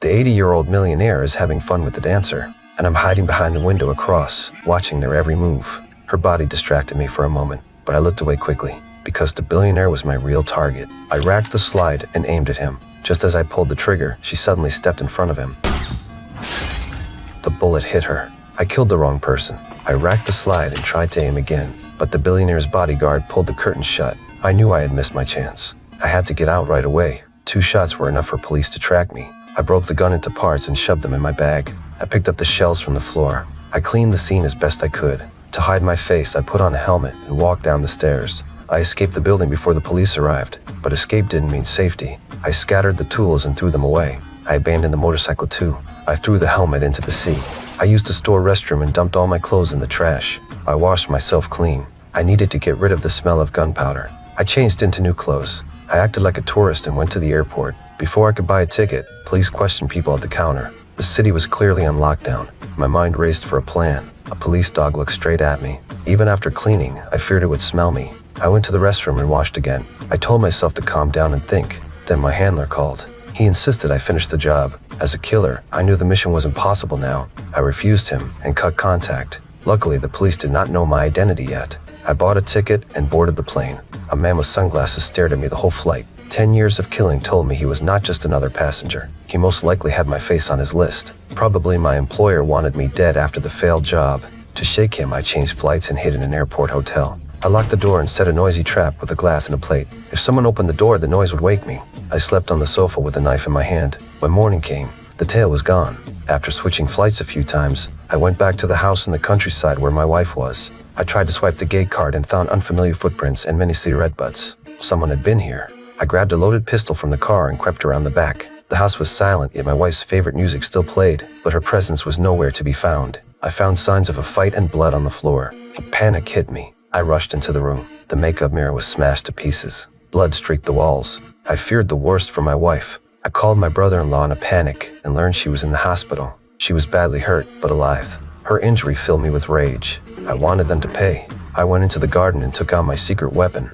The 80-year-old millionaire is having fun with the dancer, and I'm hiding behind the window across, watching their every move. Her body distracted me for a moment, but I looked away quickly, because the billionaire was my real target. I racked the slide and aimed at him. Just as I pulled the trigger, she suddenly stepped in front of him. The bullet hit her. I killed the wrong person. I racked the slide and tried to aim again, but the billionaire's bodyguard pulled the curtain shut. I knew I had missed my chance. I had to get out right away. 2 shots were enough for police to track me. I broke the gun into parts and shoved them in my bag. I picked up the shells from the floor. I cleaned the scene as best I could. To hide my face, I put on a helmet and walked down the stairs. I escaped the building before the police arrived, but escape didn't mean safety. I scattered the tools and threw them away. I abandoned the motorcycle too. I threw the helmet into the sea. I used the store restroom and dumped all my clothes in the trash. I washed myself clean. I needed to get rid of the smell of gunpowder. I changed into new clothes. I acted like a tourist and went to the airport. Before I could buy a ticket, police questioned people at the counter. The city was clearly on lockdown. My mind raced for a plan. A police dog looked straight at me. Even after cleaning, I feared it would smell me. I went to the restroom and washed again. I told myself to calm down and think. Then my handler called. He insisted I finish the job. As a killer, I knew the mission was impossible now. I refused him and cut contact. Luckily, the police did not know my identity yet. I bought a ticket and boarded the plane. A man with sunglasses stared at me the whole flight. 10 years of killing told me he was not just another passenger. He most likely had my face on his list. Probably my employer wanted me dead after the failed job. To shake him, I changed flights and hid in an airport hotel. I locked the door and set a noisy trap with a glass and a plate. If someone opened the door, the noise would wake me. I slept on the sofa with a knife in my hand. When morning came, the tail was gone. After switching flights a few times, I went back to the house in the countryside where my wife was. I tried to swipe the gate card and found unfamiliar footprints and many cigarette butts. Someone had been here. I grabbed a loaded pistol from the car and crept around the back. The house was silent, yet my wife's favorite music still played, but her presence was nowhere to be found. I found signs of a fight and blood on the floor. Panic hit me. I rushed into the room. The makeup mirror was smashed to pieces. Blood streaked the walls. I feared the worst for my wife. I called my brother-in-law in a panic and learned she was in the hospital. She was badly hurt, but alive. Her injury filled me with rage. I wanted them to pay. I went into the garden and took out my secret weapon.